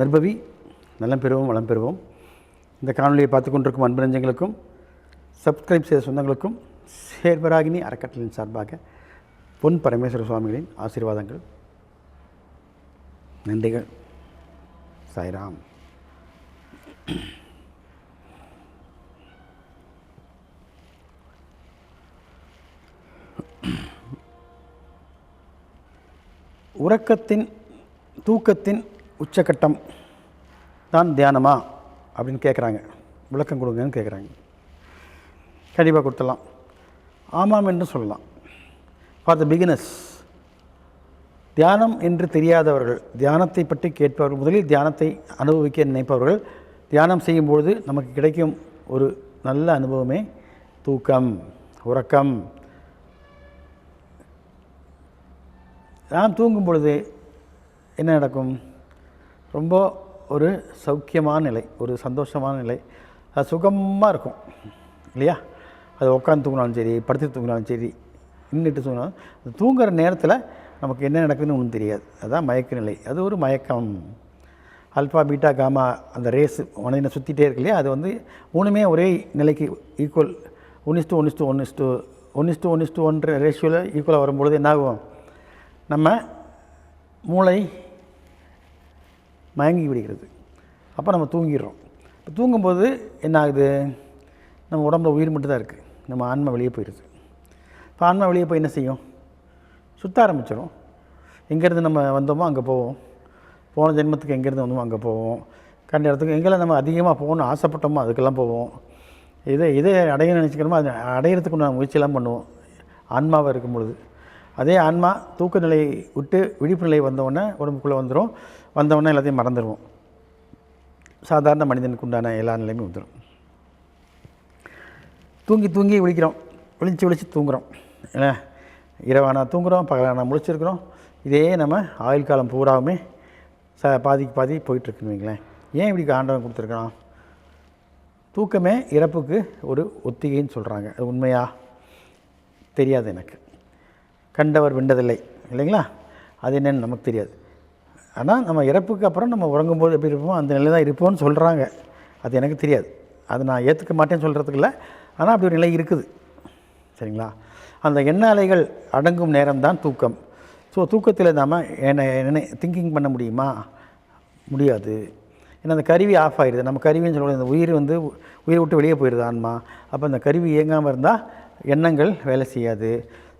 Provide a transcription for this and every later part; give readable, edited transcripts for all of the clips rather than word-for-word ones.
நற்பவி நலம் பெறுவோம் வளம் பெறுவோம். இந்த காணொலியை பார்த்து கொண்டிருக்கும் அன்பு நெஞ்சங்களுக்கும் சப்ஸ்கிரைப் செய்த சொந்தங்களுக்கும் சேர்வராகினி அறக்கட்டளையின் சார்பாக பொன் பரமேஸ்வர சுவாமிகளின் ஆசீர்வாதங்கள், நன்றிகள். சாய்ராம். தூக்கத்தின் உச்சக்கட்டம் தான் தியானமா அப்படின்னு கேட்குறாங்க. விளக்கம் கொடுங்கன்னு கேட்குறாங்க. கண்டிப்பாக கொடுத்துடலாம். ஆமாம் என்று சொல்லலாம். ஃபார் த பிகினர்ஸ், தியானம் என்று தெரியாதவர்கள், தியானத்தை பற்றி கேட்பவர்கள், முதலில் தியானத்தை அனுபவிக்க நினைப்பவர்கள், தியானம் செய்யும்பொழுது நமக்கு கிடைக்கும் ஒரு நல்ல அனுபவமே தூக்கம், உறக்கம். நாம் தூங்கும் பொழுது என்ன நடக்கும்? ரொம்ப ஒரு சௌக்கியமான நிலை, ஒரு சந்தோஷமான நிலை, அது சுகமாக இருக்கும் இல்லையா? அது உட்காந்து தூங்கினாலும் சரி, படுத்து தூங்கினாலும் சரி, நின்றுட்டு தூங்கினாலும், அது தூங்குகிற நேரத்தில் நமக்கு என்ன நடக்குதுன்னு ஒன்றும் தெரியாது. அதுதான் மயக்க நிலை. அது ஒரு மயக்கம். ஆல்ஃபா பீட்டா காமா அந்த ரேஸ் மனதினை சுற்றிட்டே இருக்கு இல்லையா? அது வந்து மூணுமே ஒரே நிலைக்கு ஈக்குவல் 1:1:1:1 ரேஷியோவில் ஈக்குவலாக வரும்பொழுது என்னாகும்? நம்ம மூளை மயங்கி விடுகிறது. அப்போ நம்ம தூங்கிடுறோம். இப்போ தூங்கும்போது என்ன ஆகுது? நம்ம உடம்புல உயிர் மட்டும் தான் இருக்குது, நம்ம ஆன்மா வெளியே போயிடுது. இப்போ ஆன்மா வெளியே போய் என்ன செய்யும்? சுற்ற ஆரம்பிச்சிடும். எங்கேருந்து நம்ம வந்தோமோ அங்கே போவோம், போன ஜென்மத்துக்கு எங்கேருந்து வந்தோமோ அங்கே போவோம், கண்ட இடத்துக்கு எங்கெல்லாம் நம்ம அதிகமாக போகணும்னு ஆசைப்பட்டோமோ அதுக்கெல்லாம் போவோம். இதை அடைய நினச்சிக்கிறோமோ அது அடையிறதுக்கு நான் முயற்சியெல்லாம் பண்ணுவோம் ஆன்மாவாக இருக்கும் பொழுது. அதே ஆன்மா தூக்க நிலையை விட்டு விழிப்பு நிலை வந்தவுடனே உடம்புக்குள்ளே வந்தவுடனே எல்லாத்தையும் மறந்துடுவோம். சாதாரண மனிதனுக்கு உண்டான எல்லா நிலையுமே வந்துடும். தூங்கி விழிக்கிறோம், விழித்து தூங்குகிறோம். ஏன்னா இரவானா தூங்குகிறோம், பகலானா முழிச்சிருக்கிறோம். இதே நம்ம ஆயுள் காலம் பூராவுமே பாதிக்கு பாதி போயிட்டுருக்குன்னு வைங்களேன். ஏன் இப்படி ஆண்டவன் கொடுத்துருக்கான்? தூக்கமே இறப்புக்கு ஒரு ஒத்திகைன்னு சொல்கிறாங்க. அது உண்மையா? தெரியாது எனக்கு. கண்டவர் விண்டதில்லை இல்லைங்களா? அது என்னென்னு நமக்கு தெரியாது. ஆனால் நம்ம இறப்புக்கு அப்புறம் நம்ம உறங்கும்போது எப்படி இருப்போமோ அந்த நிலை தான் இருப்போம்னு சொல்கிறாங்க. அது எனக்கு தெரியாது. அது நான் ஏற்றுக்க மாட்டேன்னு சொல்கிறதுக்கு இல்லை. ஆனால் அப்படி ஒரு நிலை இருக்குது. சரிங்களா? அந்த எண்ண அலைகள் அடங்கும் நேரம்தான் தூக்கம். ஸோ தூக்கத்தில் நாம் என்ன திங்கிங் பண்ண முடியுமா? முடியாது. ஏன்னா அந்த கருவி ஆஃப் ஆகிடுது. நம்ம கருவின்னு சொல்லுவோம், இந்த உயிரை விட்டு வெளியே போயிடுது ஆன்மா. அப்போ அந்த கருவி இயங்காமல் இருந்தால் எண்ணங்கள் வேலை செய்யாது.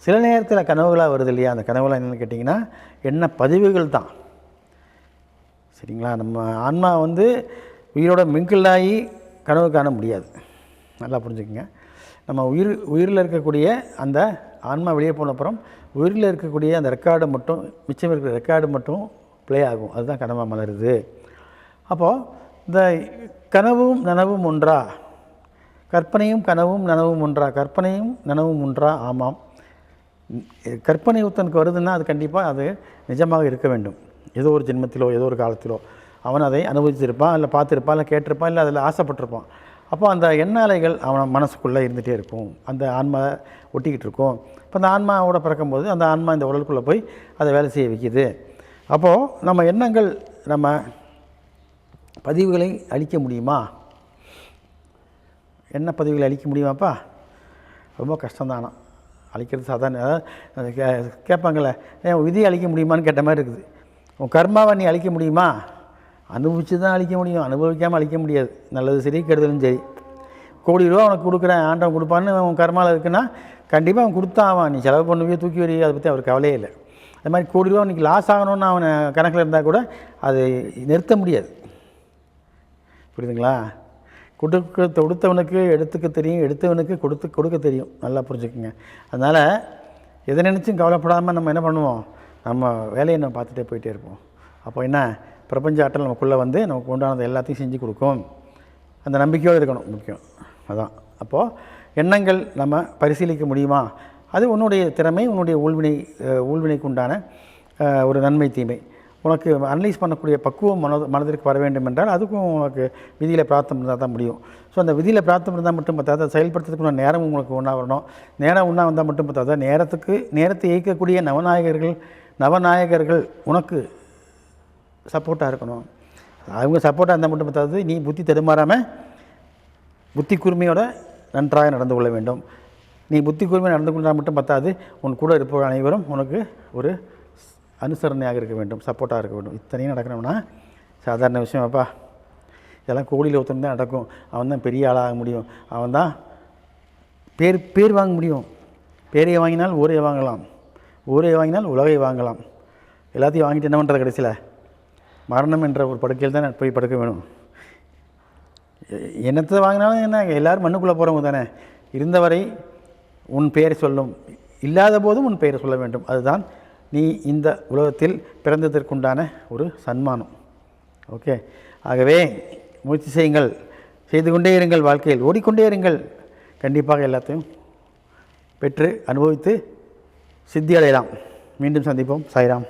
சில நேரத்தில் கனவுகளாக வருது இல்லையா? அந்த கனவுலாம் என்னென்னு கேட்டிங்கன்னா எண்ண பதிவுகள் தான். சரிங்களா? நம்ம ஆன்மா வந்து உயிரோட மிங்கிளாகி கனவு காண முடியாது. நல்லா புரிஞ்சுக்கோங்க. நம்ம உயிரில் இருக்கக்கூடிய அந்த ஆன்மா வெளியே போன அப்புறம் உயிரில் இருக்கக்கூடிய அந்த ரெக்கார்டு மட்டும், மிச்சம் இருக்கிற ரெக்கார்டு மட்டும் ப்ளே ஆகும். அதுதான் கனவாக மலருது. அப்போது இந்த கனவும் நனவும் ஒன்றா? கற்பனையும் கனவும் நனவும் ஒன்றா? கற்பனையும் நனவும் ஒன்றா? ஆமாம். கற்பனை ஒருத்தனுக்கு வருதுன்னா அது கண்டிப்பாக அது நிஜமாக இருக்க வேண்டும். ஏதோ ஒரு ஜென்மத்திலோ ஏதோ ஒரு காலத்திலோ அவன் அதை அனுபவிச்சிருப்பான், இல்லை பார்த்துருப்பான், இல்லை கேட்டிருப்பான், இல்லை அதில் ஆசைப்பட்டிருப்பான். அப்போ அந்த எண்ண அலைகள் அவன் மனசுக்குள்ளே இருந்துகிட்டே இருக்கும். அந்த ஆன்மா ஒட்டிக்கிட்டு இருக்கும். இப்போ அந்த ஆன்மாவோட பிறக்கும்போது அந்த ஆன்மா இந்த உடலுக்குள்ளே போய் அதை வேலை செய்ய வைக்கிது. அப்போது நம்ம எண்ணங்கள், நம்ம பதிவுகளை அழிக்க முடியுமா? என்ன பதிவுகளை அழிக்க முடியுமாப்பா? ரொம்ப கஷ்டம்தானா அழிக்கிறது. சாதாரண கேட்பாங்கள்ல, விதியை அழிக்க முடியுமான்னு கேட்ட மாதிரி இருக்குது. உன் கர்மாவை நீ அழிக்க முடியுமா? அனுபவித்து தான் அழிக்க முடியும், அனுபவிக்காமல் அழிக்க முடியாது. நல்லது சரி, கெடுதலும் சரி. கோடி ரூபா உனக்கு கொடுக்குறேன், ஆண்டவன் கொடுப்பான்னு உன் கர்மாவில் இருக்குன்னா கண்டிப்பாக அவன் கொடுத்தான். அவன் நீ செலவு பண்ணுவியோ தூக்கி வரையோ அதை பற்றி அவருக்கு கவலையே இல்லை. அது மாதிரி கோடி ரூபா இன்றைக்கி லாஸ் ஆகணும்னு அவனை கணக்கில் இருந்தால் கூட அது நிறுத்த முடியாது. புரியுதுங்களா? கொடுத்தவனுக்கு எடுத்துக்க தெரியும், எடுத்தவனுக்கு கொடுக்க தெரியும். நல்லா புரிஞ்சுக்குங்க. அதனால் எதை நினச்சும் கவலைப்படாமல் நம்ம என்ன பண்ணுவோம்? நம்ம வேலையை நம்ம பார்த்துட்டே போயிட்டே இருப்போம். அப்போ என்ன, பிரபஞ்ச ஆற்றல் நமக்குள்ளே வந்து நமக்கு உண்டானது எல்லாத்தையும் செஞ்சு கொடுக்கும். அந்த நம்பிக்கையோடு இருக்கணும், முக்கியம் அதான். அப்போது எண்ணங்கள் நம்ம பரிசீலிக்க முடியுமா? அது உன்னுடைய திறமை, உன்னுடைய ஊழ்வினைக்கு உண்டான ஒரு நன்மை தீமை. உனக்கு அனலைஸ் பண்ணக்கூடிய பக்குவம் மனதிற்கு வர வேண்டும் என்றால் அதுக்கும் உனக்கு விதியில் பிரார்த்தம் இருந்தால் தான் முடியும். ஸோ அந்த விதியில் பிரார்த்தம் இருந்தால் மட்டும் பார்த்தாத, செயல்படுத்துறதுக்கு உள்ள நேரம் உங்களுக்கு ஒன்றா வரணும். நேரம் ஒன்றா வந்தால் மட்டும் பார்த்தாத, நேரத்தை இயக்கக்கூடிய நவநாயகர்கள் உனக்கு சப்போர்ட்டாக இருக்கணும். அவங்க சப்போர்ட்டாக இருந்தால் மட்டும் பத்தாது, நீ புத்தி தடுமாறாமல் புத்தி கூர்மையோட நன்றாக நடந்து கொள்ள வேண்டும். நீ புத்தி கூர்மையாக நடந்து கொண்டால் மட்டும் பத்தாது, உன் கூட இருப்பவர்கள் அனைவரும் உனக்கு ஒரு அனுசரணையாக இருக்க வேண்டும், சப்போர்ட்டாக இருக்க வேண்டும். இத்தனையும் நடக்கணும்னா சாதாரண விஷயம் அப்பா. இதெல்லாம் கோடியில் ஒருத்தன் தான் நடக்கும். அவன் தான் பெரிய ஆளாக முடியும். அவன் தான் பேர் வாங்க முடியும். பேரையை வாங்கினால் ஊரையை வாங்கலாம், ஊரையை வாங்கினால் உலகை வாங்கலாம். எல்லாத்தையும் வாங்கிட்டு என்ன பண்ணுறது? கடைசியில் மரணம் என்ற ஒரு படுக்கையில் தான் போய் படுக்க வேணும். என்னத்தை வாங்கினாலும் என்ன, எல்லோரும் மண்ணுக்குள்ளே போகிறவங்க தானே. இருந்தவரை உன் பெயரை சொல்லும், இல்லாத போதும் உன் பெயரை சொல்ல வேண்டும். அதுதான் நீ இந்த உலகத்தில் பிறந்ததற்குண்டான ஒரு சன்மானம். ஓகே, ஆகவே முயற்சி செய்யுங்கள், செய்து கொண்டே இருங்கள், வாழ்க்கையில் ஓடிக்கொண்டே இருங்கள். கண்டிப்பாக எல்லாத்தையும் பெற்று அனுபவித்து சித்தி அடையலாம். மீண்டும் சந்திப்போம். சாய்ராம்.